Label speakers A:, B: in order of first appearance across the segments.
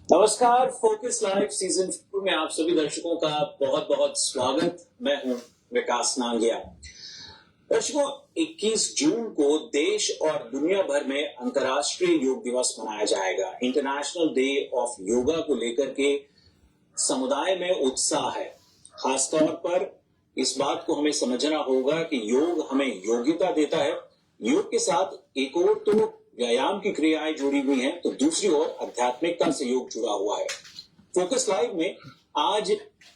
A: नमस्कार, focus live season 4 में आप सभी दर्शकों का बहुत बहुत स्वागत। मैं हूं विकास नांगिया। दर्शकों, 21 जून को देश और दुनिया भर में अंतर्राष्ट्रीय योग दिवस मनाया जाएगा। इंटरनेशनल डे ऑफ योगा को लेकर के समुदाय में उत्साह है। खासतौर पर इस बात को हमें समझना होगा कि योग हमें योग्यता देता है। योग के साथ एक और तो व्यायाम की क्रियाएं जुड़ी हुई हैं, तो दूसरी ओर आध्यात्मिकता से योग जुड़ा हुआ है। फोकस लाइव में आज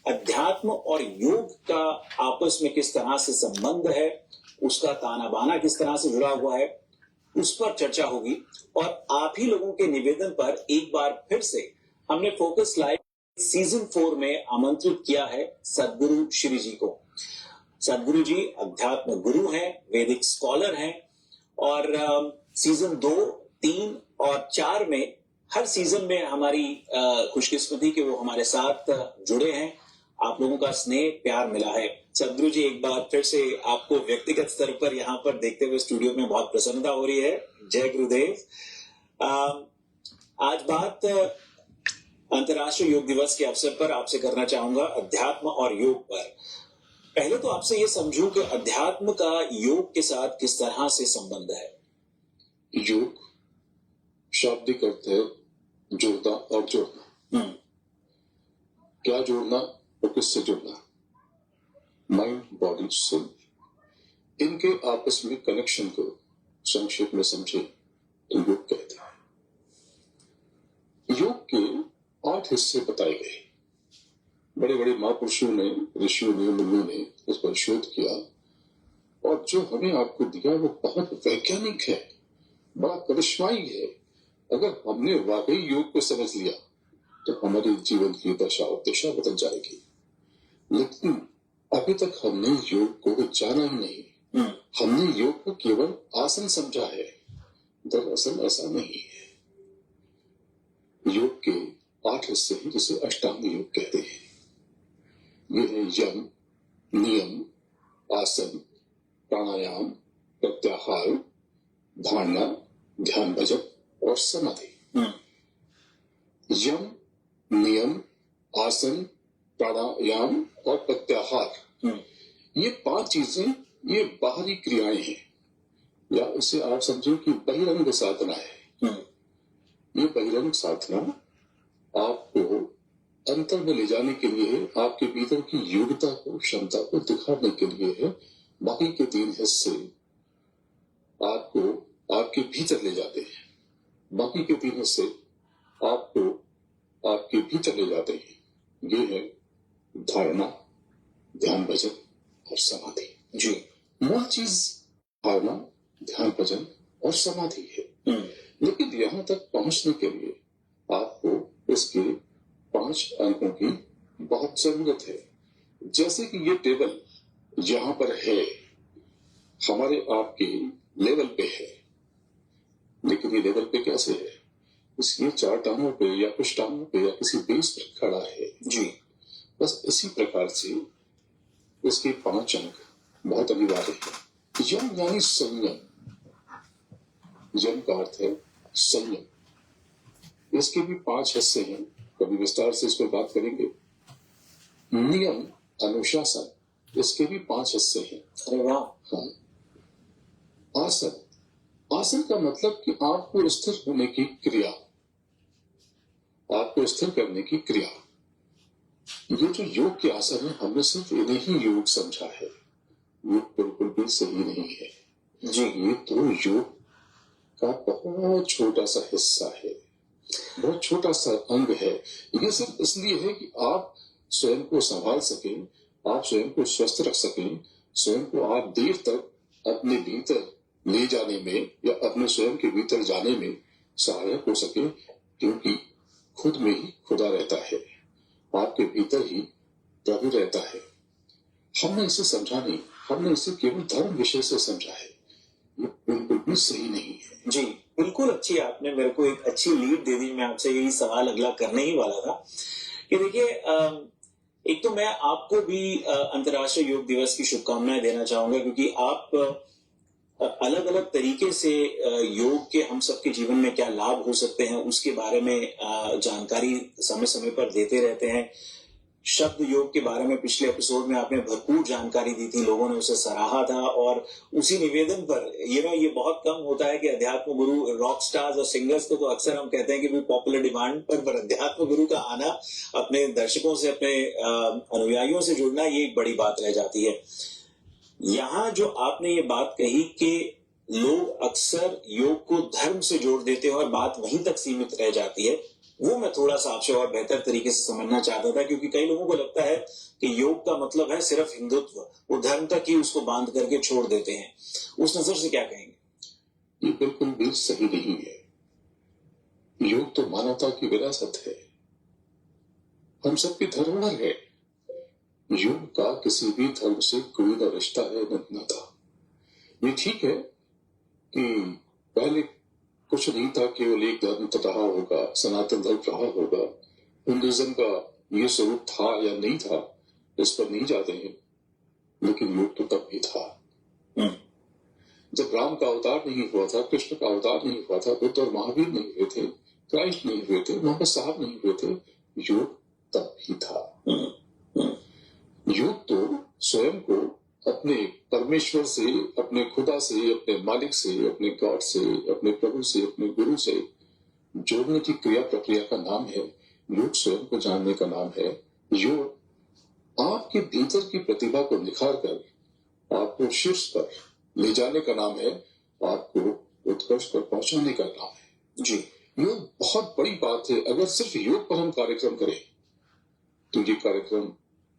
A: अध्यात्म और योग का आपस में किस तरह से संबंध है, उसका ताना बाना किस तरह से जुड़ा हुआ है, उस पर चर्चा होगी। और आप ही लोगों के निवेदन पर एक बार फिर से हमने फोकस लाइव सीजन 4 में आमंत्रित किया है सदगुरु श्री जी को। सदगुरु जी अध्यात्म गुरु हैं, वैदिक स्कॉलर हैं और सीजन 2, 3 और 4 में हर सीजन में हमारी खुशकिस्मती के वो हमारे साथ जुड़े हैं। आप लोगों का स्नेह प्यार मिला है। सदगुरु जी, एक बार फिर से आपको व्यक्तिगत स्तर पर यहाँ पर देखते हुए स्टूडियो में बहुत प्रसन्नता हो रही है। जय गुरुदेव। आज बात अंतर्राष्ट्रीय योग दिवस के अवसर पर आपसे करना चाहूंगा अध्यात्म और योग पर। पहले तो आपसे ये समझूं कि अध्यात्म का योग के साथ किस तरह से संबंध है।
B: योग शाब्दिक अर्थ है जोड़ना और जोड़ना। क्या जोड़ना और किससे जोड़ना? माइंड, बॉडी, सोल, इनके आपस में कनेक्शन को संक्षेप में समझे तो योग कहते हैं। योग के 8 हिस्से बताए गए। बड़े बड़े महापुरुषों ने, ऋषियों ने, मुनियों ने इस पर शोध किया और जो हमें आपको दिया वो बहुत वैज्ञानिक है, बड़ा करिश्माई है। अगर हमने वाकई योग को समझ लिया तो हमारे जीवन की दशा और दिशा बदल जाएगी। लेकिन अभी तक हमने योग को जाना ही नहीं। हमने योग को केवल आसन समझा है। दरअसल ऐसा नहीं है। योग के 8 हिस्से हैं जिसे अष्टांग योग कहते हैं। ये है यम, नियम, आसन, प्राणायाम, प्रत्याहार, धारणा, ध्यान भजन और समाधि। यम, नियम, आसन, प्राणायाम और प्रत्याहार, ये 5 चीजें, ये बाहरी क्रियाएं हैं, या इसे आप समझें कि बहिरंग साधना है। ये बहिरंग साधना आपको अंतर में ले जाने के लिए, आपके भीतर की योग्यता को, क्षमता को दिखाने के लिए है। बाकी के 3 हिस्से आपको आपके भीतर ले जाते हैं। बाकी के 3 हिस्से आपको आपके भीतर ले जाते हैं। ये है धारणा, ध्यान भजन और समाधि। जी, मूल चीज धारणा, ध्यान भजन और समाधि है। लेकिन यहां तक पहुंचने के लिए आपको इसके 5 अंकों की बहुत जरूरत है। जैसे कि ये टेबल यहां पर है, हमारे आपके लेवल पे है, लेकिन ये लेवल पे कैसे है? इसलिए 4 टांगों पे या कुछ टांगों पे या किसी बेस पर खड़ा है। जी, बस इसी प्रकार से इसके 5 अंक बहुत अनिवार्य है। यम यानी संयम। यम का अर्थ है संयम। इसके भी 5 हिस्से हैं, कभी विस्तार से इस पर बात करेंगे। नियम, अनुशासन, इसके भी 5 हिस्से हैं। अरे वाह। हाँ। आसन, आसन का मतलब कि आपको स्थिर होने की क्रिया, आपको स्थिर करने की क्रिया। ये जो योग के आसन है, हमने सिर्फ इन्हें ही योग समझा है। योग बिल्कुल भी सही नहीं है जी। ये तो योग का बहुत छोटा सा हिस्सा है, बहुत छोटा सा अंग है। ये सिर्फ इसलिए है कि आप स्वयं को संभाल सकें, आप स्वयं को स्वस्थ रख सकें, स्वयं को आप देर तक अपने भीतर ले जाने में या अपने स्वयं के भीतर जाने में सहायक हो सके, क्योंकि खुद में ही खुदा रहता है, आपके भीतर ही प्रभु रहता है। हमने इसे समझा नहीं, हमने इसे केवल धर्म विषय से समझा है। ये बिल्कुल भी सही नहीं है जी।
A: बिल्कुल अच्छी आपने मेरे को एक अच्छी लीड दे दी। मैं आपसे यही सवाल अगला करने ही वाला था कि देखिए एक तो मैं आपको भी अंतर्राष्ट्रीय योग दिवस की शुभकामनाएं देना चाहूंगा, क्योंकि आप अलग अलग तरीके से योग के हम सबके जीवन में क्या लाभ हो सकते हैं उसके बारे में जानकारी समय समय पर देते रहते हैं। शब्द योग के बारे में पिछले एपिसोड में आपने भरपूर जानकारी दी थी, लोगों ने उसे सराहा था, और उसी निवेदन पर ये बहुत कम होता है कि अध्यात्म गुरु रॉक स्टार्स और सिंगर्स को तो अक्सर हम कहते हैं कि भी पॉपुलर डिमांड पर अध्यात्म गुरु का आना, अपने दर्शकों से, अपने अनुयायियों से जुड़ना, ये एक बड़ी बात रह जाती है। यहाँ जो आपने ये बात कही कि लोग अक्सर योग को धर्म से जोड़ देते हैं और बात वहीं तक सीमित रह जाती है, वो मैं थोड़ा सा आपसे और बेहतर तरीके से समझना चाहता था, क्योंकि कई लोगों को लगता है कि योग का मतलब है सिर्फ हिंदुत्व, वो धर्म तक ही उसको बांध करके छोड़ देते हैं। उस नजर से क्या कहेंगे?
B: ये बिल्कुल भी सही नहीं है। योग तो मानवता की विरासत है, हम सबकी धरोहर है। योग का किसी भी धर्म से कोई न रिश्ता है न नाता। ये ठीक है कि पहले कुछ नहीं था, केवल एक धर्म रहा होगा, सनातन धर्म रहा होगा। हिंदुइज्म का ये स्वरूप था या नहीं था, इस पर नहीं जाते हैं, लेकिन योग तो तब भी था जब राम का अवतार नहीं हुआ था, कृष्ण का अवतार नहीं हुआ था, बुद्ध और महावीर नहीं हुए थे, क्राइस्ट नहीं हुए थे, मोहम्मद साहब नहीं हुए थे। योग तब भी था। योग तो स्वयं को अपने परमेश्वर से, अपने खुदा से, अपने मालिक से, अपने गॉड से, अपने प्रभु से, अपने गुरु से जोड़ने की क्रिया प्रक्रिया का नाम है। योग स्वयं को जानने का नाम है। योग आपके भीतर की प्रतिभा को निखार कर आपको शीर्ष पर ले जाने का नाम है, आपको उत्कर्ष पर पहुंचाने का नाम है। जी, योग बहुत बड़ी बात है। अगर सिर्फ योग पर हम कार्यक्रम करें तो ये कार्यक्रम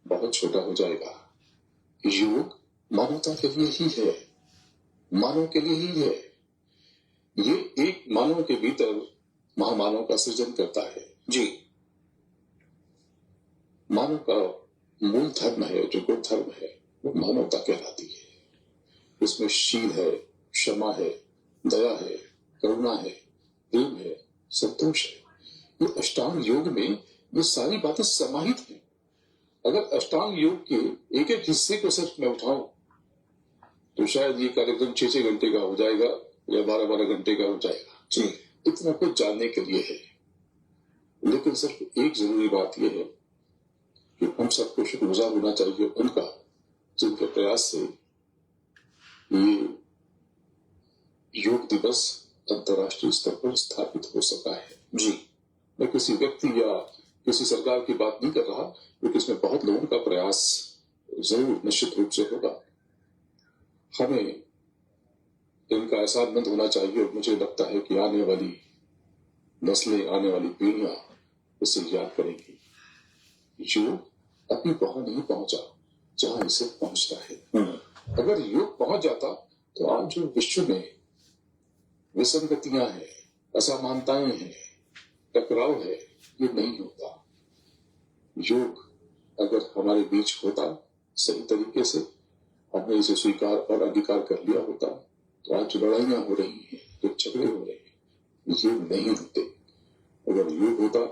B: बहुत छोटा हो जाएगा। योग मानवता के लिए ही है, मानव के लिए ही है। ये एक मानव के भीतर महामानव का सृजन करता है। जी, मानव का मूल धर्म है, जो गुण धर्म है, वो मानवता कहलाती है। इसमें शील है, क्षमा है, दया है, करुणा है, प्रेम है, संतोष है। ये अष्टांग योग में ये सारी बातें समाहित हैं। अगर अष्टांग योग के एक एक हिस्से को सिर्फ मैं उठाऊं तो शायद ये कार्यक्रम 6-6 घंटे का हो जाएगा या 12-12 घंटे का हो जाएगा। जी, इतना कुछ जानने के लिए है। लेकिन सिर्फ एक जरूरी बात यह है कि हम सबको शुक्रगुजार होना चाहिए उनका, जिनके प्रयास से ये योग दिवस अंतर्राष्ट्रीय स्तर पर स्थापित हो सका है। जी, मैं किसी व्यक्ति या किसी सरकार की बात नहीं कर रहा, क्योंकि इसमें बहुत लोगों का प्रयास जरूर निश्चित रूप से होगा। हमें इनका एहसासमंद होना चाहिए, और मुझे लगता है कि आने वाली नस्लें, आने वाली पीढ़ियां इसे याद करेंगी। योग अपनी वहां नहीं पहुंचा जहां इसे पहुंचता है। अगर योग पहुंच जाता तो आज जो विश्व में विसंगतियां हैं, असमानताएं हैं, टकराव है, ये नहीं होता। योग अगर हमारे बीच होता सही तरीके से, हमने इसे स्वीकार और अंगीकार कर लिया होता, तो आज जो लड़ाइयां हो रही हैं, जो झगड़े हो रहे हैं, ये नहीं होते। अगर योग होता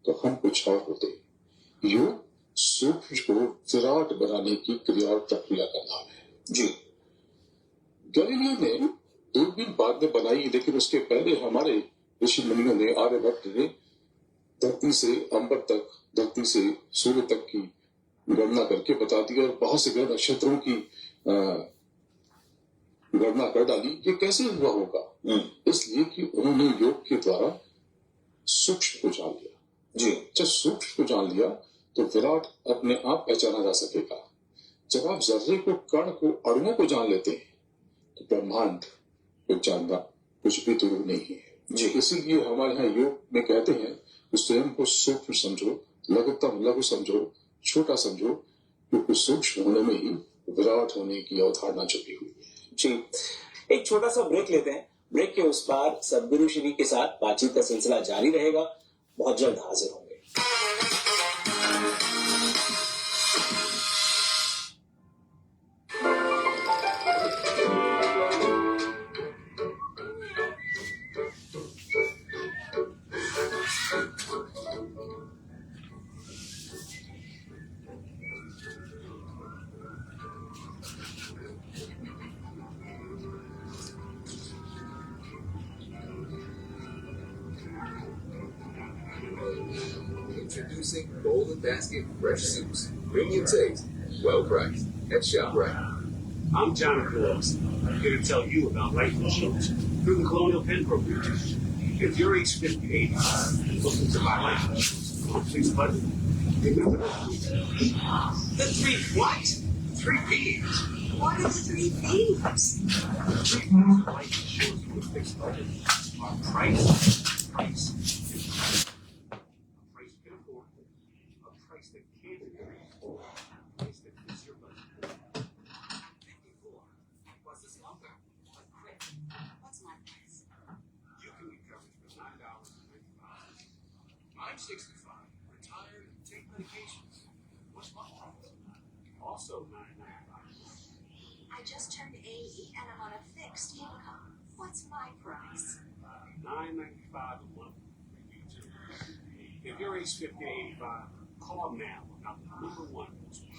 B: तो हम कुछ और होते। योग सूक्ष्म को विराट बनाने की क्रिया और प्रक्रिया का नाम है। जी, गैलीलियो ने दूरबीन बाद में बनाई, लेकिन उसके पहले हमारे ऋषि मुनियों ने, आर्यभट्ट ने धरती से अंबर तक, धरती से सूर्य तक की गणना करके बता दिया, और बहुत से ग्रह नक्षत्रों की गणना कर डाली। ये कैसे हुआ होगा? इसलिए कि उन्होंने योग के द्वारा सूक्ष्म को जान लिया। जी, जब सूक्ष्म को जान लिया तो विराट अपने आप पहचाना जा सकेगा। जब आप जर्रे को, कण को, अणुओं को जान लेते हैं तो ब्रह्मांड को जानना कुछ भी दूर नहीं है। जी, इसीलिए हमारे यहाँ योग में कहते हैं कि स्वयं को सूक्ष्म समझो, लघुतम लघु समझो, छोटा समझो, क्योंकि सूक्ष्म होने में ही विराट होने की अवधारणा छुपी हुई है।
A: जी, एक छोटा सा ब्रेक लेते हैं। ब्रेक के उस पार सदगुरु श्री के साथ बातचीत का सिलसिला जारी रहेगा। बहुत जल्द हाजिर होंगे।
C: Introducing Golden Basket Fresh Soups. Premium taste, well priced, at ShopRite.
D: I'm Jonathan Wilson. I'm here to tell you about life insurance through the Colonial Penn Program. If you're age 58 and looking to buy life insurance on a fixed budget, remember the three what? 3 P's.
E: What are the 3 P's?
D: The 3 P's of life insurance on a fixed budget are price, price, and price. A price you can afford, a price that can be increased, a price that fits your budget. 54. What's this number?
E: But quick, what's my price?
D: You can get coverage for $9.95. I'm 65, retired, and take medications. What's my price? Also $9.95.
E: I just turned 80 and I'm on a fixed income. What's my price?
D: $9.95 a month for you too. If you're age 50 to 85, call now about the #1 most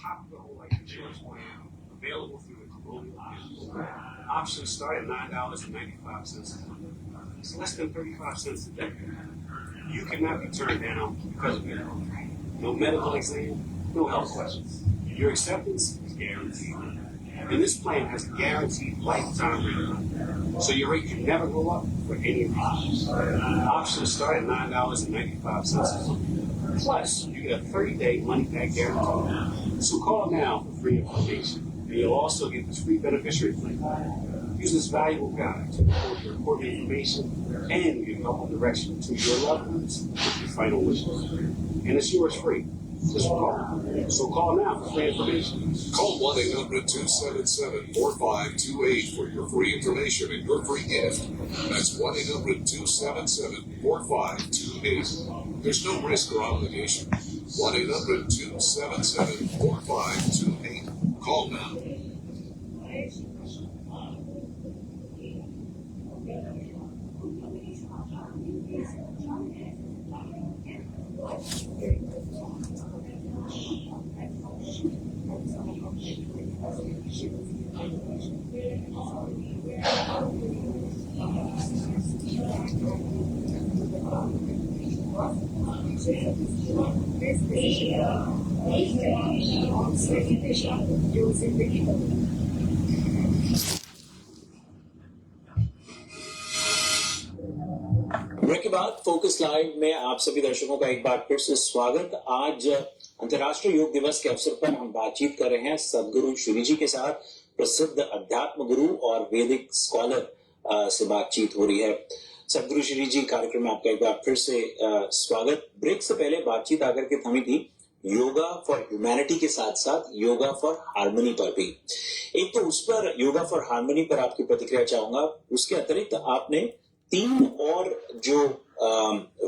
D: popular whole life insurance plan available through the Colonial Penn Program. Options start at $9.95 a month. It's less than 35 cents a day. You cannot be turned down because of your health. No medical exam, no health questions. Your acceptance is guaranteed. And this plan has guaranteed lifetime renewal. So your rate can never go up for any reason. Options start at $9.95 a month. Plus, you get a 30-day money-back guarantee. So call now for free information. And you'll also get this free beneficiary plan. Use this valuable guide to record your important information and give helpful direction to your loved ones with your final wishes. And it's yours free. Just call. So call now for free information.
C: Call 1-800-277-4528 for your free information and your free gift. That's 1-800-277-4528. There's no risk or obligation. 1-800-277-4528. Call now.
A: Break के बाद focus live में आप सभी दर्शकों का एक बार फिर से स्वागत। आज अंतर्राष्ट्रीय योग दिवस के अवसर पर हम बातचीत कर रहे हैं सदगुरु श्री जी के साथ। प्रसिद्ध अध्यात्म गुरु और वैदिक स्कॉलर से बातचीत हो रही है। सदगुरु श्री जी कार्यक्रम में आपका एक बार फिर से स्वागत। ब्रेक से पहले बातचीत आकर के थमी थी योगा फॉर ह्यूमैनिटी के साथ साथ योगा फॉर हार्मनी पर भी। एक तो उस पर योगा फॉर हार्मनी पर आपकी प्रतिक्रिया चाहूंगा। उसके अतिरिक्त आपने 3 और जो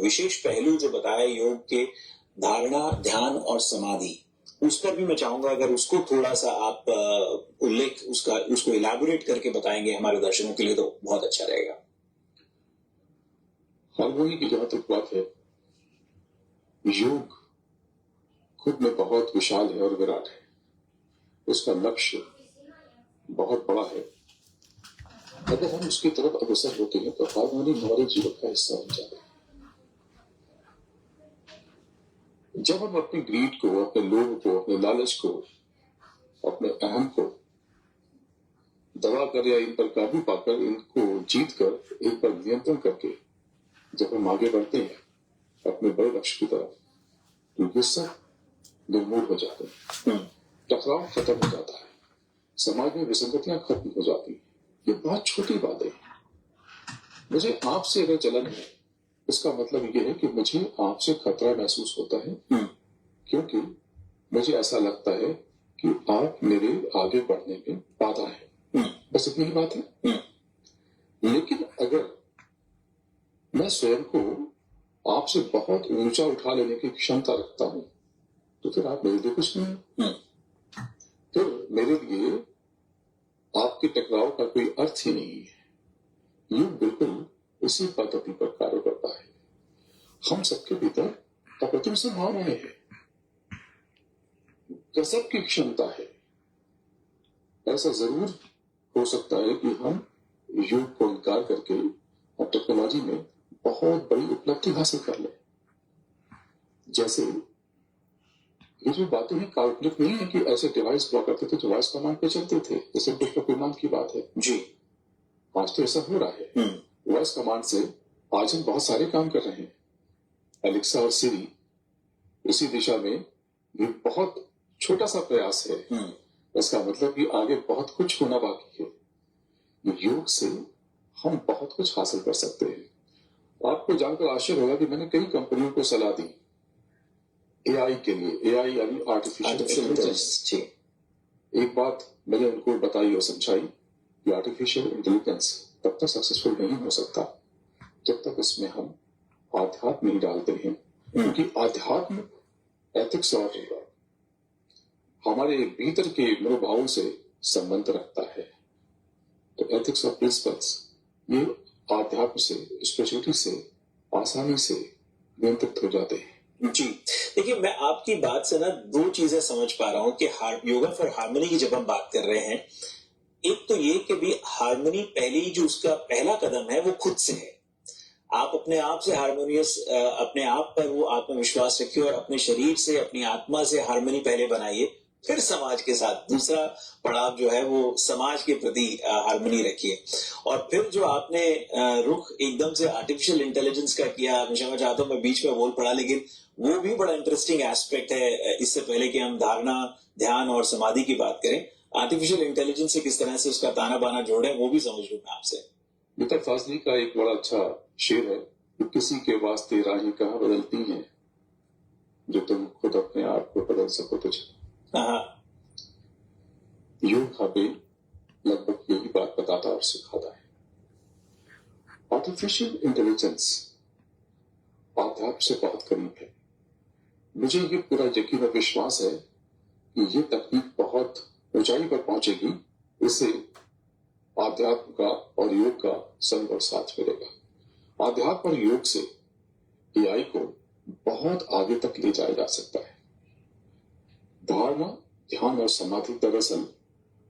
A: विशेष पहलू जो बताया योग के, धारणा, ध्यान और समाधि, उस पर भी मैं चाहूंगा अगर उसको थोड़ा सा आप उल्लेख उसको इलैबोरेट करके बताएंगे हमारे दर्शकों के लिए तो बहुत अच्छा रहेगा।
B: हार्मोनी की जहां तक बात है, योग खुद में बहुत विशाल है और विराट है। उसका लक्ष्य बहुत बड़ा है। अगर हम उसकी तरफ अग्रसर होते हैं तो हार्मोनी हमारे जीवन का हिस्सा हो जाता है। जब हम अपनी ग्रीड को, अपने लोभ को, अपने लालच को, अपने अहम को दबा कर या इन पर काबू पाकर, इनको जीत कर, इन पर नियंत्रण करके जब हम आगे बढ़ते हैं अपने बड़े लक्ष्य की तरफ, तो ये सब निर्मूल हो जाते हैं। टकराव खत्म हो जाता है, समाज में विसंगतियां खत्म हो जाती हैं। ये बहुत छोटी बात है। मुझे आपसे अगर जलन है, इसका मतलब ये है कि मुझे आपसे खतरा महसूस होता है, क्योंकि मुझे ऐसा लगता है कि आप मेरे आगे बढ़ने में बाधा है। बस इतनी ही बात है। लेकिन अगर मैं स्वयं को आपसे बहुत ऊंचा उठा लेने की क्षमता रखता हूं, तो फिर आप मेरे लिए कुछ नहीं। फिर मेरे लिए आपके टकराव का कोई अर्थ ही नहीं है। योग बिल्कुल इसी पद्धति पर कार्य करता है। हम सबके भीतर अप्रतिम संभावनाएं हैं, गजब की क्षमता है। ऐसा जरूर हो सकता है कि हम योग को इनकार करके और टेक्नोलॉजी में बहुत बड़ी उपलब्धि हासिल कर लें। जैसे ये जो बातें हैं काल्पनिक नहीं है कि ऐसे डिवाइस हुआ करते थे जो वॉइस कमांड पे चलते थे, जैसे पुष्पक विमान की बात है
A: जी।
B: आज तो ऐसा हो रहा है। वॉइस कमांड से आज हम बहुत सारे काम कर रहे हैं। एलेक्सा और सिरी इसी दिशा में ये बहुत छोटा सा प्रयास है। इसका मतलब कि आगे बहुत कुछ होना बाकी है। योग से हम बहुत कुछ हासिल कर सकते हैं। आपको जानकर आश्चर्य होगा कि मैंने कई कंपनियों को सलाह दी एआई के लिए। एआई यानी आर्टिफिशियल इंटेलिजेंस। एक बात मैंने उनको बताई और समझाई कि आर्टिफिशियल इंटेलिजेंस तब तक सक्सेसफुल नहीं हो सकता जब तक इसमें हम आध्यात्म नहीं डालते हैं, क्योंकि आध्यात्म एथिक्स और हमारे भीतर के मनोभावों से संबंध रखता है। तो एथिक्स और प्रिंसिपल्स ये आध्यात्म से, स्पिरिचुअलिटी से आसानी से नियंत्रित हो जाते हैं।
A: जी, देखिए मैं आपकी बात से ना दो चीजें समझ पा रहा हूं कि योगा फॉर हार्मनी की जब हम बात कर रहे हैं, एक तो ये कि भी हार्मनी पहले ही जो उसका पहला कदम है वो खुद से है। आप अपने आप से हार्मोनियस, अपने आप पर वो आत्मविश्वास रखिए और अपने शरीर से, अपनी आत्मा से हार्मनी पहले बनाइए, फिर समाज के साथ दूसरा पड़ाव जो है वो समाज के प्रति हार्मनी रखिए। और फिर जो आपने रुख एकदम से आर्टिफिशियल इंटेलिजेंस का किया, हमेशा मैं चाहता हूं, मैं बीच में बोल पड़ा, लेकिन वो भी बड़ा इंटरेस्टिंग एस्पेक्ट है। इससे पहले कि हम धारणा, ध्यान और समाधि की बात करें, आर्टिफिशियल इंटेलिजेंस से किस तरह से उसका ताना बाना जोड़े वो भी समझ लूं मैं आपसे।
B: मित्र फाजली का एक बड़ा अच्छा शेर है कि किसी के वास्ते राहें कहाँ बदलती हैं जो तुम खुद अपने आप को बदल सको तुझे। योग हमें लगभग यही बात बताता और सिखाता है। आर्टिफिशियल इंटेलिजेंस आध्यात्म से बहुत करीब है। मुझे ये पूरा यकीन और विश्वास है कि ये तकनीक बहुत ऊंचाई पर पहुंचेगी। इससे आध्यात्म का और योग का संग और साथ मिलेगा। आध्यात्म और योग से एआई को बहुत आगे तक ले जाया जा सकता है। धारणा, ध्यान और समाधि दरअसल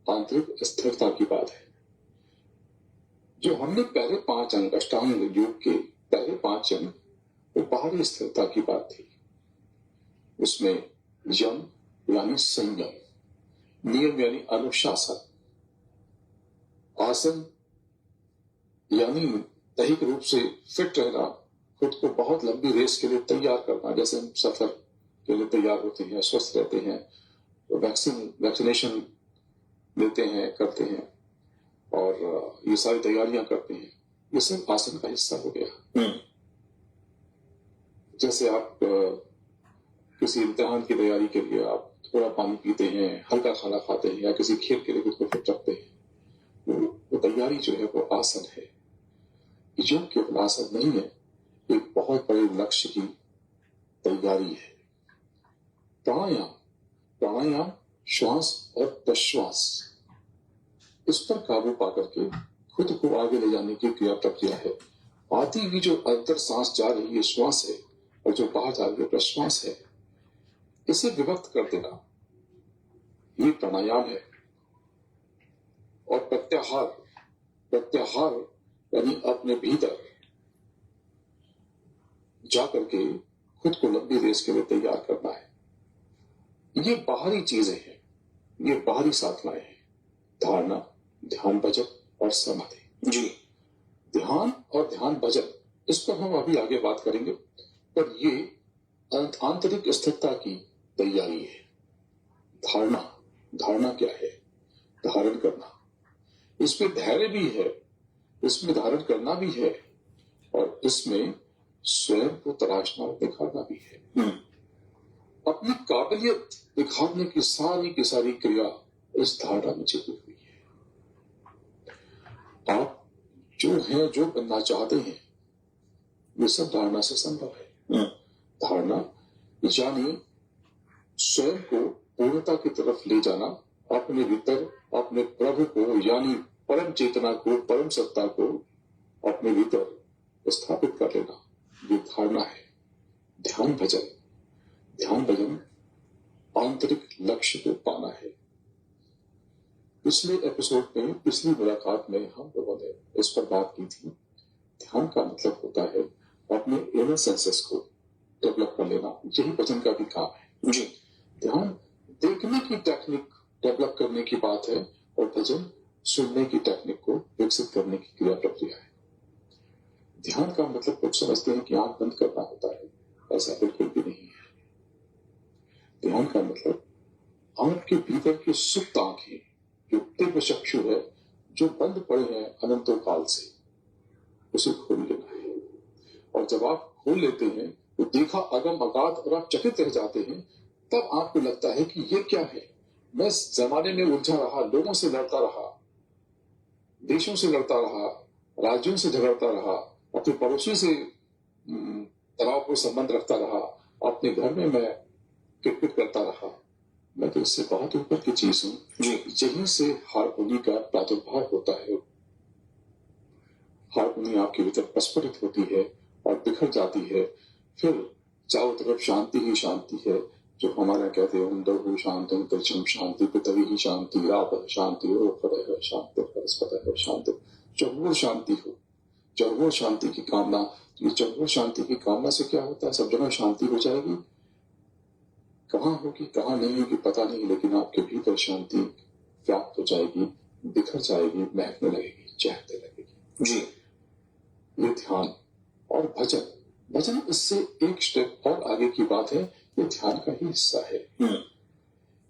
B: आंतरिक स्थिरता की बात है। जो हमने पहले 5 अंग, अष्टांग योग के पहले 5 अंग, वो बाहरी स्थिरता की बात थी। उसमें यम यानी संयम, नियम यानी अनुशासन, आसन यानी दैहिक रूप से फिट रहना, खुद को बहुत लंबी रेस के लिए तैयार करना। जैसे हम सफर के लिए तैयार होते हैं, स्वस्थ रहते हैं, तो वैक्सीनेशन लेते हैं, करते हैं और ये सारी तैयारियां करते हैं। ये सब आसन का हिस्सा हो गया। जैसे आप किसी इम्तिहान की तैयारी के लिए आप थोड़ा पानी पीते हैं, हल्का खाना खाते हैं, या किसी खेल के लिए खुद को फिट रखते हैं, वो तैयारी जो है वो आसन है। योग केवल आसन नहीं है, एक बहुत बड़े लक्ष्य की तैयारी है। प्राणायाम श्वास और प्रश्वास, इस पर काबू पाकर के खुद को आगे ले जाने की क्रिया प्रक्रिया है। आती हुई जो अंदर सांस जा रही है श्वास है, और जो बाहर जा रही है प्रश्वास है, इसे विभक्त कर देना ये प्राणायाम है। और प्रत्याहार यानी अपने भीतर जाकर के खुद को लंबी रेस के लिए तैयार करना है। ये बाहरी चीजें हैं, ये बाहरी साधनाएं हैं। धारणा, ध्यान, भजन और समाधि। जी, ध्यान और ध्यान भजन, इस पर हम अभी आगे बात करेंगे, पर ये आंतरिक स्थिरता की तैयारी है। धारणा क्या है? धारण करना। इसमें धैर्य भी है, इसमें धारण करना भी है, और इसमें स्वयं को तराशना और दिखाना भी है। अपनी काबिलियत दिखाने की सारी क्रिया इस धारणा में छिपी हुई है। आप जो हैं, जो बनना चाहते हैं, ये सब धारणा से संभव है। धारणा यानी स्वयं को पूर्णता की तरफ ले जाना, अपने भीतर अपने प्रभु को यानी परम चेतना को, परम सत्ता को अपने भीतर स्थापित कर लेना, ये धारणा है। ध्यान भजन आंतरिक लक्ष्य को पाना है। पिछले एपिसोड में, पिछली मुलाकात में हम लोगों ने इस पर बात की थी। ध्यान का मतलब होता है अपने इनर सेंसेस को डेवलप कर लेना, यही भजन का भी काम है।
A: जी
B: ध्यान देखने की टेक्निक डेवलप करने की बात है और भजन सुनने की टेक्निक को विकसित करने की क्रिया प्रक्रिया है। ध्यान का मतलब कुछ समझते हैं कि आंख बंद करना होता है, ऐसा बिल्कुल भी नहीं है। ध्यान का मतलब आपके भीतर की सुप्त आंखें, जो तीव्र चक्षु है, जो बंद पड़े हैं अनंतों काल से, उसे खोल लेना है। और जब आप खोल लेते हैं तो देखा अगम अगाध और आप चकित रह जाते हैं, तब आपको लगता है कि ये क्या है। मैं इस जमाने में उलझा रहा, लोगों से लड़ता रहा, देशों से लड़ता रहा, राज्यों से झगड़ता रहा, अपने पड़ोसी से तनावपूर्ण संबंध रखता रहा, अपने घर में मैं किटपिट करता रहा। मैं तो इससे बहुत ऊपर की चीज हूँ। यहीं से हारमोनी का प्रादुर्भाव होता है। हारमोनी आपके भीतर प्रस्फुटित होती है और बिखर जाती है। फिर चारों तरफ शांति ही शांति है, जो हमारा कहते हैं दो शांति दक्षिण शांति पृथ्वी ही शांति राप शांति है शांति बृहस्पति है शांति। चौगुण शांति हो, चौगुण शांति की कामना। ये चौगुण शांति की कामना से क्या होता है, सब जगह शांति हो जाएगी। कहाँ होगी कहाँ नहीं होगी पता नहीं, लेकिन आपके भीतर शांति व्याप्त हो जाएगी, बिखर जाएगी, महकने लगेगी, चहकने लगेगी।
A: जी
B: ये ध्यान और भजन, भजन इससे एक स्टेप और आगे की बात है। ये ध्यान का ही हिस्सा है।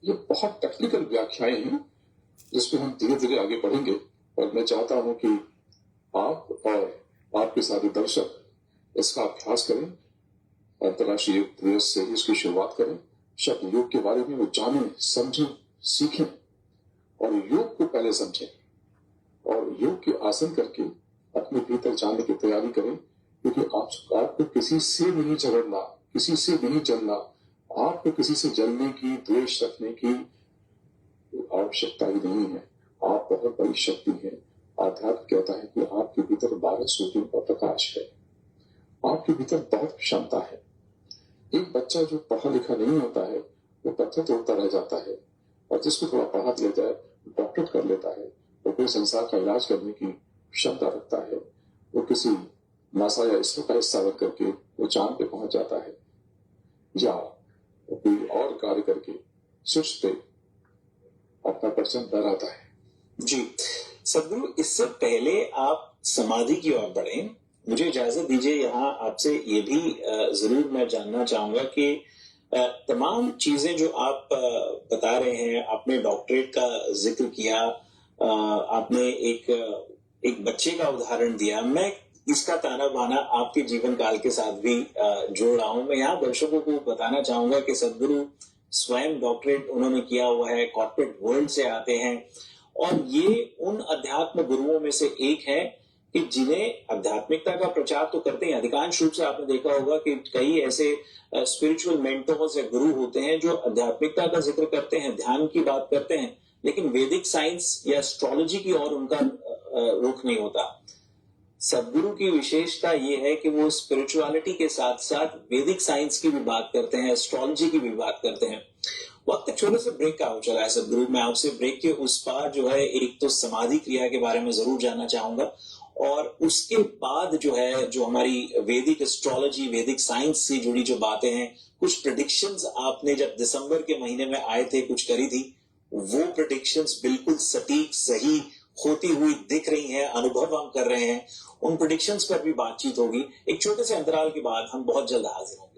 B: ये बहुत टेक्निकल व्याख्याएं हैं जिसमें हम धीरे धीरे आगे बढ़ेंगे। और मैं चाहता हूं कि आप और आपके सारे दर्शक इसका अभ्यास करें, अंतर्राष्ट्रीय योग दिवस से इसकी शुरुआत करें। शब्द योग के बारे में वो जानें, समझें, सीखें और योग को पहले समझें और योग के आसन करके अपने भीतर जाने की तैयारी करें। क्योंकि आपको किसी से नहीं झगड़ना, किसी से नहीं जलना, आपको किसी से जलने की, द्वेष रखने की आवश्यकता ही नहीं है। आप बहुत बड़ी शक्ति है। आध्यात्म कहता है कि आपके भीतर 12 सूर्यों का प्रकाश है, आपके भीतर बहुत क्षमता है। एक बच्चा जो पढ़ा लिखा नहीं होता है वो पत्थर तोड़ता रह जाता है, और जिसको थोड़ा पढ़ा दिया जाए डॉक्टर कर लेता है, वो कोई संसार का इलाज करने की क्षमता रखता है। वो किसी नासा या इसरो का हिस्सा बन करके वो चांद पे पहुंच जाता है, या वो कोई और कार्य करके शीर्ष पे अपना परचम लहराता है।
A: जी सदगुरु, इससे पहले आप समाधि की ओर बढ़े, मुझे इजाजत दीजिए यहाँ आपसे ये भी जरूर मैं जानना चाहूंगा कि तमाम चीजें जो आप बता रहे हैं, आपने डॉक्टरेट का जिक्र किया, आपने एक बच्चे का उदाहरण दिया, मैं इसका ताना बाना आपके जीवन काल के साथ भी जोड़ रहा हूं। मैं यहाँ दर्शकों को बताना चाहूंगा कि सदगुरु स्वयं डॉक्टरेट उन्होंने किया हुआ है, कॉर्पोरेट वर्ल्ड से आते हैं, और ये उन अध्यात्म गुरुओं में से एक है कि जिन्हें आध्यात्मिकता का प्रचार तो करते हैं। अधिकांश रूप से आपने देखा होगा कि कई ऐसे स्पिरिचुअल मेंटर्स या गुरु होते हैं जो आध्यात्मिकता का जिक्र करते हैं, ध्यान की बात करते हैं, लेकिन वैदिक साइंस या एस्ट्रोलॉजी की ओर उनका रुख नहीं होता। सदगुरु की विशेषता ये है कि वो स्पिरिचुअलिटी के साथ साथ वैदिक साइंस की भी बात करते हैं, एस्ट्रोलॉजी की भी बात करते हैं। वक्त एक छोटे से ब्रेक का हो चला है सदगुरु, मैं आपसे ब्रेक के उस पार जो है एक तो समाधि क्रिया के बारे में जरूर जानना चाहूंगा, और उसके बाद जो है जो हमारी वैदिक एस्ट्रोलॉजी, वैदिक साइंस से जुड़ी जो बातें हैं, कुछ प्रेडिक्शंस आपने जब दिसंबर के महीने में आए थे कुछ करी थी, वो प्रेडिक्शंस बिल्कुल सटीक सही होती हुई दिख रही हैं, अनुभव हम कर रहे हैं, उन प्रेडिक्शंस पर भी बातचीत होगी। एक छोटे से अंतराल के बाद हम बहुत जल्द हाजिर होंगे।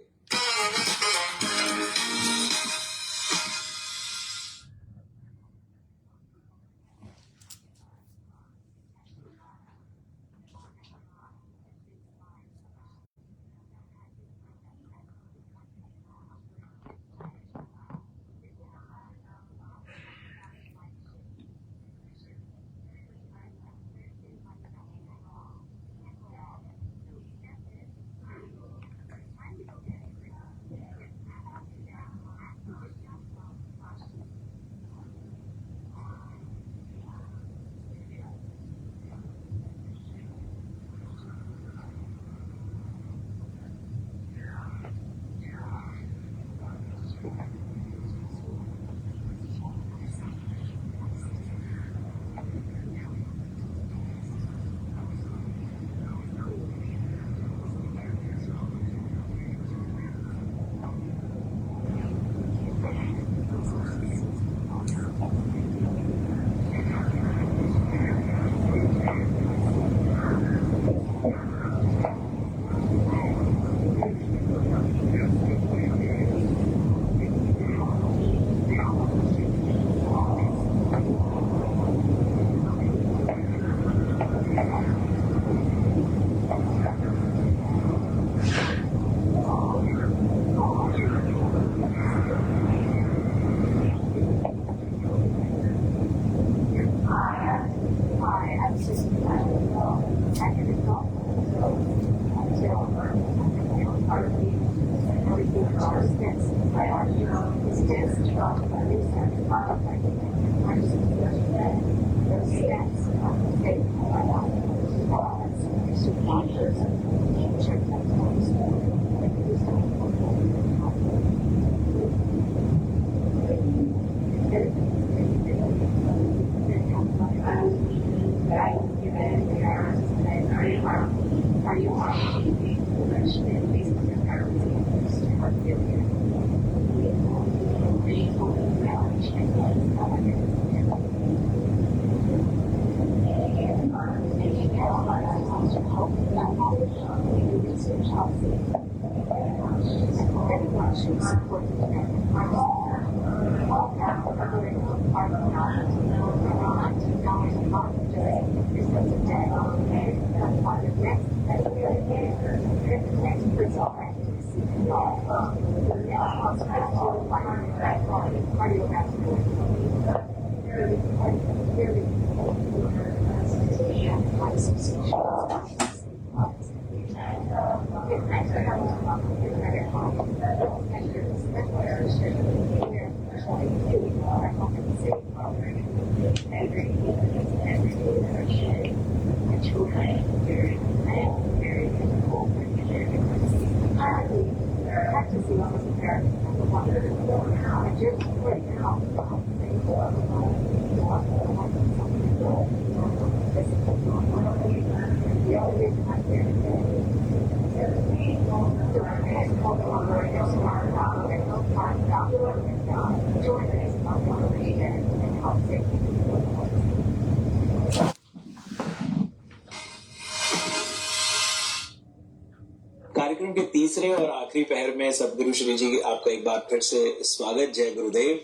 A: कार्यक्रम के तीसरे और आखिरी पहर में सदगुरु श्री जी आपका एक बार फिर से स्वागत। जय गुरुदेव।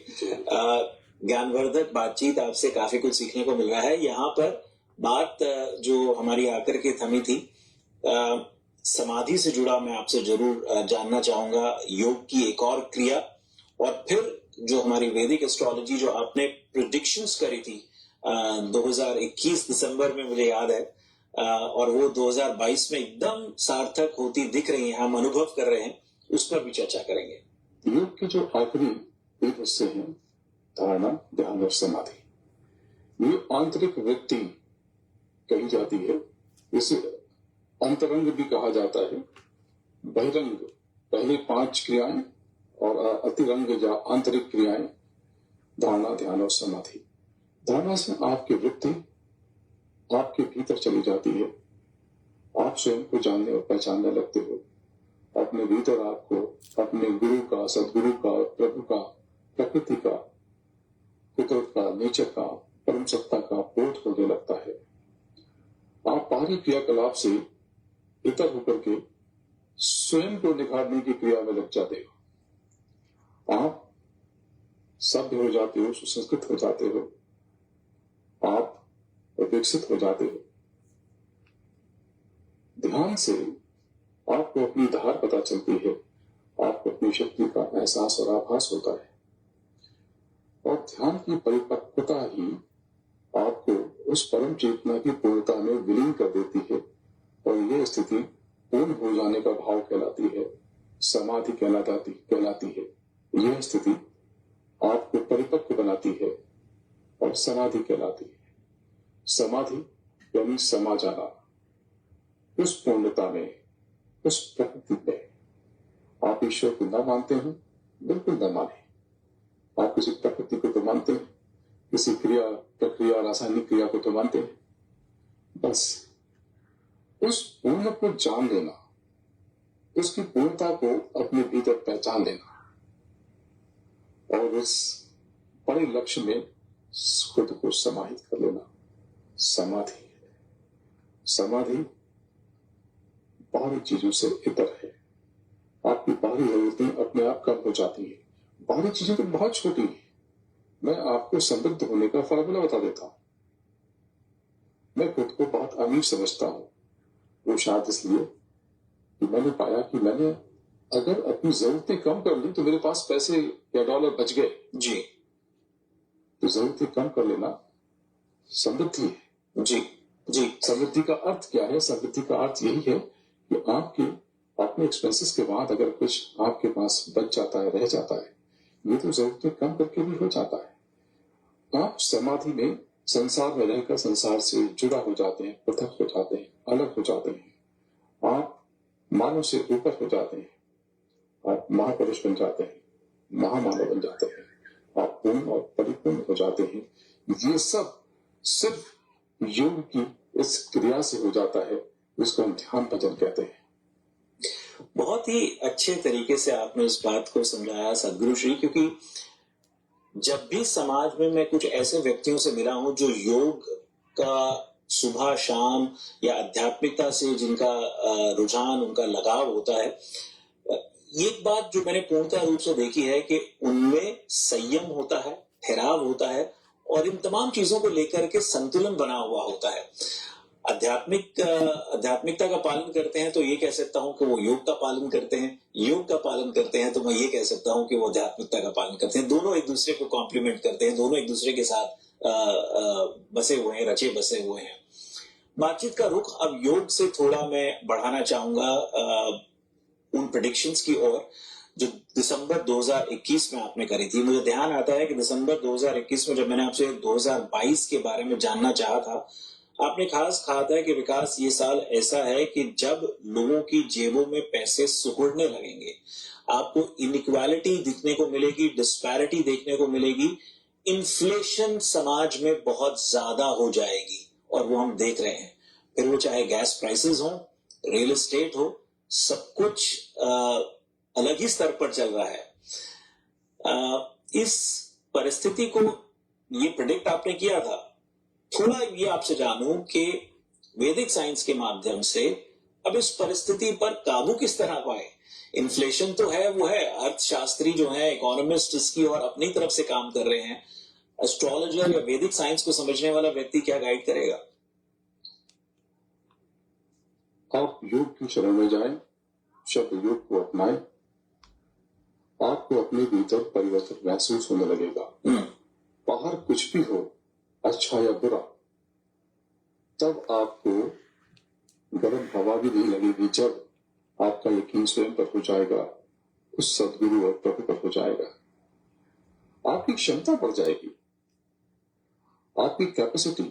A: ज्ञानवर्धक बातचीत, आपसे काफी कुछ सीखने को मिल रहा है। यहाँ पर बात जो हमारी आकर के थमी थी, समाधि से जुड़ा मैं आपसे जरूर जानना चाहूंगा। योग की एक और क्रिया, और फिर जो हमारी वैदिक एस्ट्रोलॉजी जो आपने प्रेडिक्शंस करी थी 2021 दिसंबर में, मुझे याद है, और वो 2022 में एकदम सार्थक होती दिख रही है, हम अनुभव कर रहे हैं, उस पर भी चर्चा करेंगे।
B: योग के जो आखिरी 3 हिस्से हैं, धारणा, ध्यान और समाधि, ये आंतरिक वृत्ति कही जाती है। इसे अंतरंग भी कहा जाता है। बहिरंग पहले 5 क्रियाएं और अतिरंग या आंतरिक क्रियाएं, धारणा, ध्यान और समाधि। धारणा से आपकी वृत्ति आपके भीतर चली जाती है। आप स्वयं को जानने और पहचानने लगते हो। अपने भीतर आपको अपने गुरु का, सदगुरु का, प्रभु का, प्रकृति का, कुदरत का, नेचर का, परम सत्ता का बोध होने लगता है। आप बाहरी क्रियाकलाप से इतर होकर के स्वयं को निखारने की क्रिया में लग जाते हो। आप सभ्य हो जाते हो, सुसंस्कृत हो जाते हो, आप विकसित हो जाते हो। ध्यान से आपको अपनी धार पता चलती है, आपको अपनी शक्ति का एहसास और आभास होता है, और ध्यान की परिपक्वता ही आपको उस परम चेतना की पूर्णता में विलीन कर देती है, और यह स्थिति पूर्ण हो जाने का भाव कहलाती है, समाधि कहलाती है। यह स्थिति आपको परिपक्व बनाती है और समाधि कहलाती है। समाधि यानी समा जाना उस पूर्णता में, उस प्रकृति में। आप ईश्वर को न मानते हैं, बिल्कुल न माने। आप किसी प्रकृति को तो मानते हैं, किसी क्रिया, प्रक्रिया, रासायनिक क्रिया को तो मानते हैं। बस उस पूर्ण को जान लेना, उसकी पूर्णता को अपने भीतर पहचान लेना, और उस बड़े लक्ष्य में खुद को समाहित कर लेना, समाधि। समाधि बाहरी चीजों से इतर है। आपकी बाहरी जरूरतें अपने आप कम हो जाती है। बाहरी चीजें तो बहुत छोटी हैं। मैं आपको समृद्ध होने का फॉर्मूला बता देता हूं। मैं खुद को बहुत अमीर समझता हूं, वो शायद इसलिए कि मैंने पाया कि मैंने अगर अपनी जरूरतें कम कर ली तो मेरे पास पैसे या डॉलर बच गए।
A: जी,
B: तो जरूरतें कम कर लेना समृद्धि है।
A: जी, जी।
B: समृद्धि का अर्थ क्या है? समृद्धि का अर्थ यही है कि आपकी अपने एक्सपेंसेस के बाद अगर कुछ आपके पास बच जाता है, रह जाता है, ये तो जरूरतें कम करके भी हो जाता है। आप समाधि में संसार में रहकर संसार से जुड़ा हो जाते हैं, पृथक हो जाते हैं, अलग हो जाते हैं। आप मानव से ऊपर हो जाते हैं, आप महापुरुष बन जाते हैं, महामानव बन जाते हैं, आप पूर्ण और परिपूर्ण हो जाते हैं। ये सब सिर्फ योग की इस क्रिया से हो जाता है, जिसको हम ध्यान भजन कहते हैं।
A: बहुत ही अच्छे तरीके से आपने इस बात को समझाया सदगुरु श्री, क्योंकि जब भी समाज में मैं कुछ ऐसे व्यक्तियों से मिला हूं जो योग का सुबह शाम या आध्यात्मिकता से जिनका रुझान, उनका लगाव होता है, एक बात जो मैंने पूर्णतः रूप से देखी है कि उनमें संयम होता है, ठहराव होता है और इन तमाम चीजों को लेकर के संतुलन बना हुआ होता है। आध्यात्मिकता का पालन करते हैं तो ये कह सकता हूं कि वो योग का पालन करते हैं, योग का पालन करते हैं तो मैं ये कह सकता हूं कि वो आध्यात्मिकता का पालन करते हैं। दोनों एक दूसरे को कॉम्प्लीमेंट करते हैं, दोनों एक दूसरे के साथ बसे हुए हैं, रचे बसे हुए हैं। बातचीत का रुख अब योग से थोड़ा मैं बढ़ाना चाहूंगा उन प्रेडिक्शंस की ओर जो दिसंबर 2021 में आपने करी थी। मुझे ध्यान आता है कि दिसंबर 2021 में जब मैंने आपसे 2022 के बारे में जानना चाहा था, आपने खास कहा था कि विकास ये साल ऐसा है कि जब लोगों की जेबों में पैसे सुकुड़ने लगेंगे, आपको इनइक्वालिटी दिखने को मिलेगी, डिस्पैरिटी देखने को मिलेगी, इन्फ्लेशन समाज में बहुत ज्यादा हो जाएगी और वो हम देख रहे हैं। फिर वो चाहे गैस प्राइसेस हो, रियल एस्टेट हो, सब कुछ अलग ही स्तर पर चल रहा है। इस परिस्थिति को ये प्रेडिक्ट आपने किया था। थोड़ा ये आपसे जानूं कि वैदिक साइंस के माध्यम से अब इस परिस्थिति पर काबू किस तरह पाए। इन्फ्लेशन तो है, वो है, अर्थशास्त्री जो है, इकोनॉमिस्ट इसकी और अपनी तरफ से काम कर रहे हैं। एस्ट्रोलॉजर या वैदिक साइंस को समझने वाला व्यक्ति क्या गाइड करेगा?
B: आप योग की शरण में जाएं, शब्द योग को अपनाएं, आपको अपने भीतर परिवर्तन महसूस होने लगेगा। बाहर कुछ भी हो, अच्छा या बुरा, तब आपको गर्म हवा भी नहीं लगेगी जब आपका यकीन स्वयं पर हो जाएगा, उस सदगुरु और प्रभु पर हो जाएगा। आपकी क्षमता बढ़ जाएगी, आपकी कैपेसिटी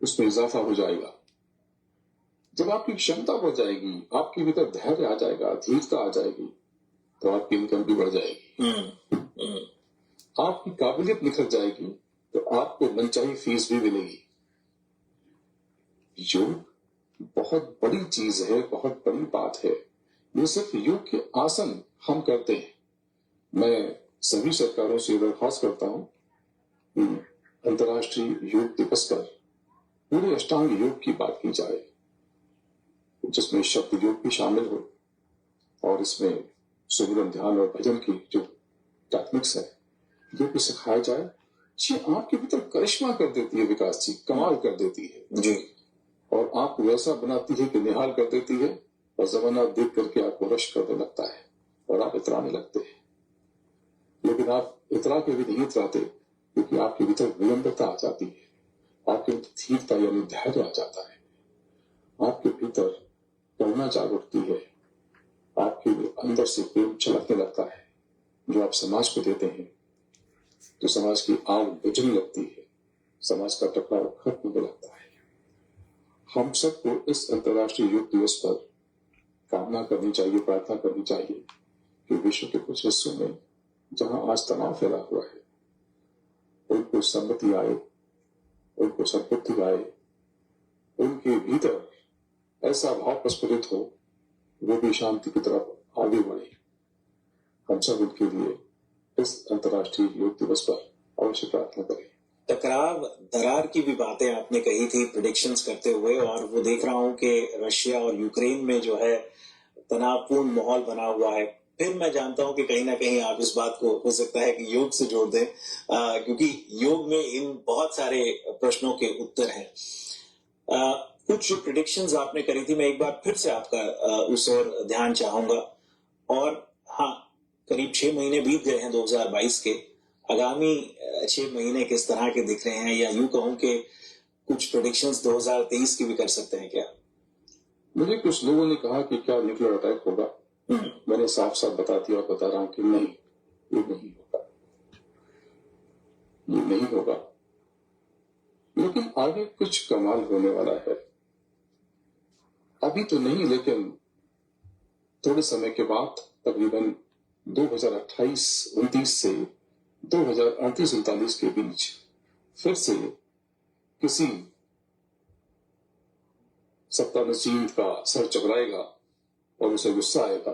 B: उसमें इजाफा हो जाएगा। जब आपकी क्षमता बढ़ जाएगी, आपके भीतर धैर्य आ जाएगा, धीरता आ जाएगी, तो आपकी इनकम भी बढ़ जाएगी। आपकी काबिलियत निखर जाएगी, तो आपको मनचाही फीस भी मिलेगी। योग बहुत बड़ी चीज है, बहुत बड़ी बात है। ये सिर्फ योग के आसन हम करते हैं। मैं सभी सरकारों से दरख्वास्त करता हूं, अंतर्राष्ट्रीय योग दिवस पर पूरे अष्टांग योग की बात की जाए, जिसमें शब्द योग भी शामिल हो और इसमें सुमिरन, ध्यान और भजन की जो टेक्निक्स है ये भी सिखाया जाए। ये आपके भीतर करिश्मा कर देती है विकास जी, कमाल कर देती है जी, और आपको वैसा बनाती है कि निहाल कर देती है और जमाना देख करके आपको रश करने लगता है और आप इतराने लगते हैं। लेकिन आप इतरा के भी नहीं इतराते, क्योंकि आपके भीतर विनम्रता आ जाती है, आपके भीतर धीरता यानी धैर्य आ जाता है, आपके भीतर करुणा जाग उठती है, आपके अंदर से प्रेम छलकने लगता है जो आप समाज को देते हैं, तो समाज की आग बुझने लगती है, समाज का टकराव खत्म होने लगता है। हम सबको इस अंतर्राष्ट्रीय योग दिवस पर कामना करनी चाहिए, प्रार्थना करनी चाहिए कि विश्व के कुछ हिस्सों में जहां आज तनाव फैला हुआ है, उनको सम्मति आए, उनको सद्बुद्धि आए, उनके भीतर ऐसा भाव प्रस्फुटित हो, वो भी शांति की तरफ आगे बढ़े। हम सब उनके लिए इस अंतर्राष्ट्रीय योग दिवस पर अवश्य प्रार्थना करें।
A: टकराव, दरार की भी बातें आपने कही थी प्रेडिक्शंस करते हुए, और वो देख रहा हूं कि रशिया और यूक्रेन में जो है तनावपूर्ण माहौल बना हुआ है। फिर मैं जानता हूं कि कहीं ना कहीं आप इस बात को हो सकता है कि योग से जोड़ दें, क्योंकि योग में इन बहुत सारे प्रश्नों के उत्तर हैं। कुछ जो प्रेडिक्शंस आपने करी थी, मैं एक बार फिर से आपका उस ओर ध्यान चाहूंगा। और हाँ, करीब 6 महीने बीत गए हैं 2022 के। आगामी 6 महीने किस तरह के दिख रहे हैं, या यूं कहूं कि कुछ प्रेडिक्शंस 2023 की भी कर सकते हैं क्या?
B: मुझे कुछ लोगों ने कहा कि क्या न्यूक्लियर अटैक होगा। मैंने साफ साफ बता दिया और बता रहा हूं कि नहीं, ये नहीं होगा, ये नहीं होगा। लेकिन आगे कुछ कमाल होने वाला है। अभी तो नहीं, लेकिन थोड़े समय के बाद, तकरीबन 2028-29 से 2038-39 के बीच फिर से किसी सत्तानशीन का सर चकराएगा और उसे गुस्सा आएगा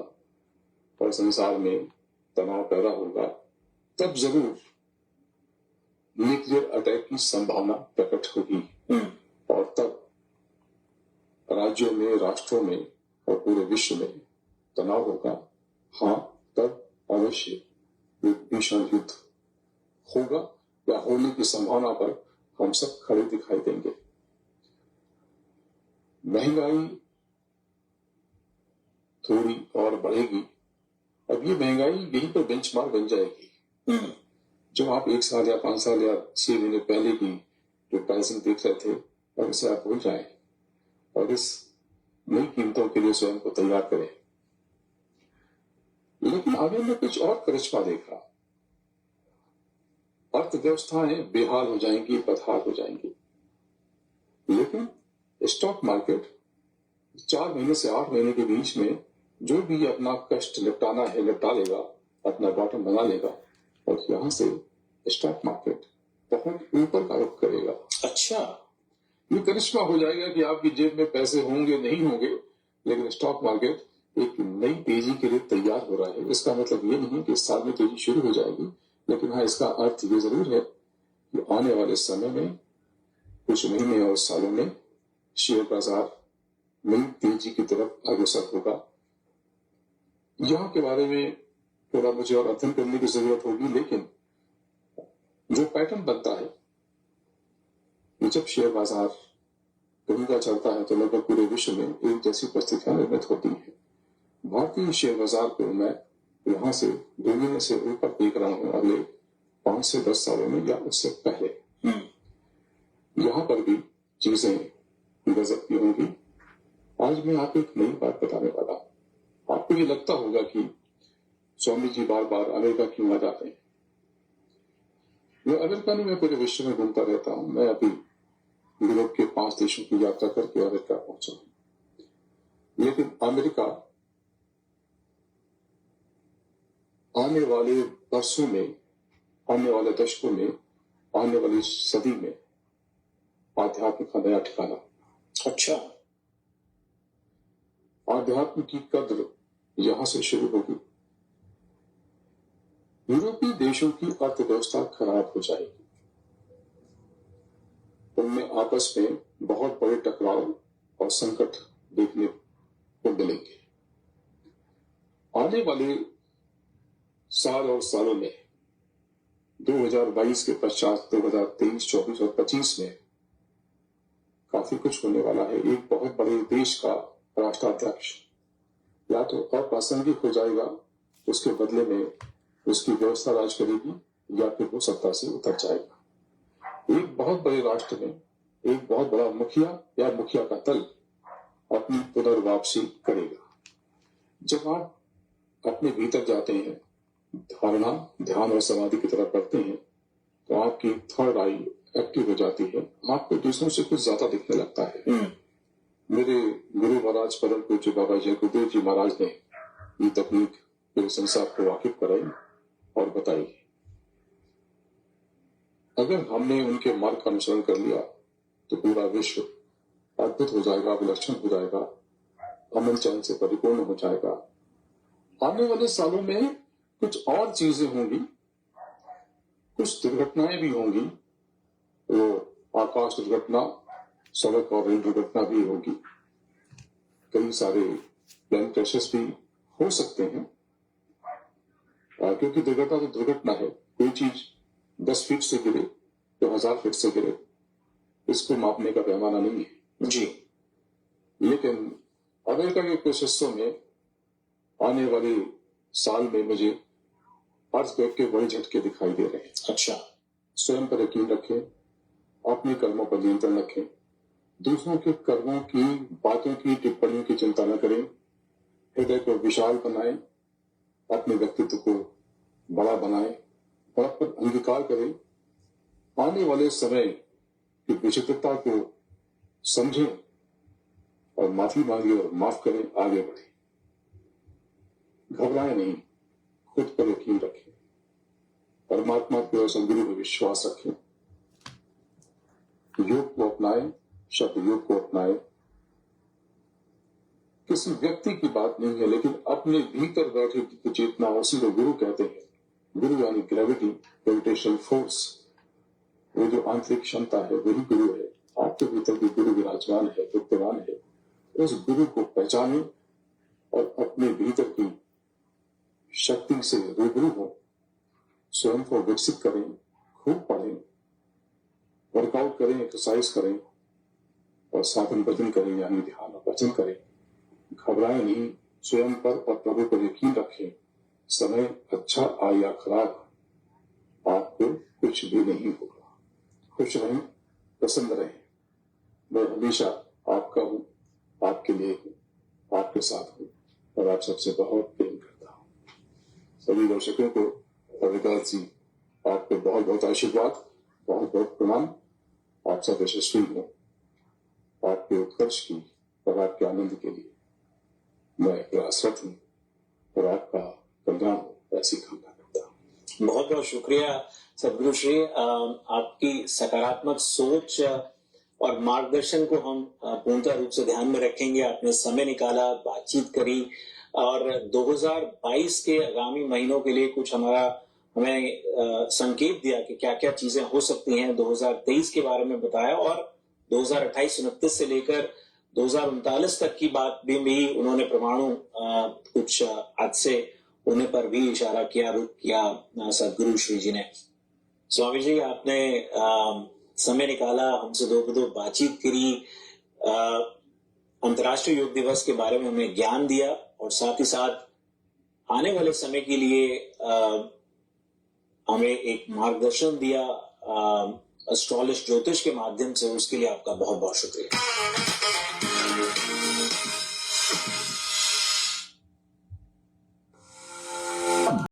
B: और संसार में तनाव पैदा होगा। तब जरूर न्यूक्लियर अटैक की संभावना प्रकट होगी और तब राज्यों में, राष्ट्रों में और पूरे विश्व में तनाव होगा। हाँ, तब अवश्य भीषण युद्ध होगा या होने की संभावना पर हम सब खड़े दिखाई देंगे। महंगाई थोड़ी और बढ़ेगी। अब ये महंगाई यहीं पर बेंचमार्क बन जाएगी। जो आप 1 साल या 5 साल या 6 महीने पहले की जो प्राइसिंग देख रहे थे, अब इसे आप भूल जाएं और इस नई कीमतों के लिए स्वयं को तैयार करें। लेकिन आगे में कुछ और करिश्मा देखा। अर्थव्यवस्थाएं बेहाल हो जाएंगी, बदहाल हो जाएंगी, लेकिन स्टॉक मार्केट 4 महीने से 8 महीने के बीच में जो भी अपना कष्ट निपटाना है निपटा लेगा, अपना बॉटम बना लेगा और यहां से स्टॉक मार्केट बहुत ऊपर का रुख करेगा।
A: अच्छा,
B: ये करिश्मा हो जाएगा कि आपकी जेब में पैसे होंगे नहीं होंगे, लेकिन स्टॉक मार्केट एक नई तेजी के लिए तैयार हो रहा है। इसका मतलब ये नहीं कि इस साल में तेजी शुरू हो जाएगी, लेकिन हाँ, इसका अर्थ ये जरूर है कि आने वाले समय में कुछ महीने और सालों में शेयर बाजार नई तेजी की तरफ अग्रसर होगा। यहाँ के बारे में थोड़ा मुझे और अध्ययन करने की जरूरत होगी, लेकिन जो पैटर्न बनता है कि जब शेयर बाजार कहीं का चलता है तो लगभग पूरे विश्व में एक जैसी परिस्थितियां निर्मित होती हैं। भारतीय शेयर बाजार को मैं यहाँ से दुनिया से ऊपर देख रहा हूँ अगले 5 से 10 सालों में या उससे पहले। यहाँ पर भी चीजें गजब की होंगी। आज मैं आपको एक नई बात बताने वाला हूं। आपको ये लगता होगा कि स्वामी जी बार बार अमेरिका क्यों आ जाते हैं। मैं अमेरिका नहीं, मैं पूरे विश्व में घूमता रहता हूं। मैं अभी यूरोप के 5 देशों की यात्रा करके अमेरिका पहुंचा हूं। लेकिन अमेरिका आने वाले वर्षों में, आने वाले दशकों में, आने वाली सदी में आध्यात्म का नया ठिकाना।
A: अच्छा,
B: आध्यात्म की कद्र यहां से शुरू होगी। यूरोपीय देशों की अर्थव्यवस्था खराब हो जाएगी। उनमें आपस में बहुत बड़े टकराव और संकट देखने को मिलेंगे। आने वाले साल और सालों में 2022 के पश्चात 2023, 24 और 25 में काफी कुछ होने वाला है। एक बहुत बड़े देश का राष्ट्राध्यक्ष या तो अप्रासंगिक हो जाएगा, उसके बदले में उसकी व्यवस्था राज करेगी, या फिर वो सत्ता से उतर जाएगा। एक बहुत बड़े राष्ट्र में एक बहुत बड़ा मुखिया या मुखिया का दल अपनी पुनर्वापसी करेगा। जब आप अपने भीतर जाते हैं, धारणा, ध्यान और समाधि की तरफ बढ़ते हैं, तो आपकी थर्ड आई एक्टिव हो जाती है। आपको दूसरों से कुछ ज्यादा दिखने लगता है। मेरे गुरु महाराज परम पूज्य बाबा जय गुरुदेव जी महाराज ने ये तकनीक पूरे संसार को वाकिफ कराई और बताई। अगर हमने उनके मार्ग का अनुसरण कर लिया तो पूरा विश्व अद्भुत हो जाएगा, विलक्षण हो जाएगा, अमन चैन से परिपूर्ण हो जाएगा। आने वाले सालों में कुछ और चीजें होंगी, कुछ दुर्घटनाएं भी होंगी। वो आकाश दुर्घटना, सड़क और रेल दुर्घटना भी होगी। कई सारे प्लेन क्रैशेस भी हो सकते हैं, क्योंकि दुर्घटना तो दुर्घटना है। कोई चीज 10 फीट से गिरे तो 1000 फीट से गिरे, इसको मापने का पैमाना नहीं है
A: जी।
B: लेकिन अमेरिका के कुछ हिस्सों में आने वाले साल में मुझे अर्थक्वेक के बड़े झटके दिखाई दे रहे हैं।
A: अच्छा,
B: स्वयं पर यकीन रखें, अपने कर्मों पर नियंत्रण रखें दूसरों के कर्मों की, बातों की, टिप्पणियों की चिंता न करें। हृदय को विशाल बनाएं, अपने व्यक्तित्व को बड़ा बनाएं, पर अंगीकार करें। आने वाले समय की विचित्रता को समझें और माफी मांगे और माफ करें, आगे बढ़ें। घबराएं नहीं, खुद पर यकीन रखें, परमात्मा के और सदगुरु में विश्वास रखें। योग को अपनाएं, शब्द योग को अपनाएं। किसी व्यक्ति की बात नहीं है, लेकिन अपने भीतर बैठे जो चेतना, उसी को गुरु कहते हैं। गुरु यानी ग्रेविटी, ग्रेविटेशनल फोर्स, वो जो आंतरिक क्षमता है वही गुरु है। आपके भीतर भी गुरु विराजमान है, विद्यमान है। उस गुरु को पहचानें और अपने भीतर की शक्ति से रूबरू हो, स्वयं को विकसित करें, खूब पढ़ें, वर्कआउट करें, एक्सरसाइज करें और साधन भजन करें, यानी ध्यान और वचन करें। घबराएं नहीं, स्वयं पर और प्रभु पर यकीन रखें। समय अच्छा आए या खराब, आपको कुछ भी नहीं होगा। खुश रहें, प्रसन्न रहें। मैं हमेशा आपका हूं, आपके लिए हूं, आपके साथ हूं और आप सबसे बहुत प्रेम करता हूं। सभी दर्शकों को रविकांत जी, आपको बहुत बहुत आशीर्वाद, बहुत बहुत प्रणाम। आप सब यशस्वी हो। आपके उत्कर्ष की और आपके आनंद के लिए मैं प्रयासरत हूं और आपका कल्याण हो, ऐसी कामना करता हूं।
A: बहुत बहुत शुक्रिया सदगुरु श्री, आपकी सकारात्मक सोच और मार्गदर्शन को हम पूर्णतः रूप से ध्यान में रखेंगे। आपने समय निकाला, बातचीत करी और 2022 के आगामी महीनों के लिए कुछ हमें संकेत दिया कि क्या क्या चीजें हो सकती हैं। 2023 के बारे में बताया और 2028-29 से लेकर 2039 तक की बात भी उन्होंने परमाणु कुछ हादसे होने पर भी इशारा किया, रुख किया सदगुरु श्री जी ने। स्वामी जी, आपने समय निकाला, हमसे दो बातचीत करी, अंतर्राष्ट्रीय योग दिवस के बारे में हमें ज्ञान दिया और साथ ही साथ आने वाले समय के लिए हमें एक मार्गदर्शन दिया एस्ट्रोलॉजी, ज्योतिष के माध्यम से। उसके लिए आपका बहुत बहुत शुक्रिया।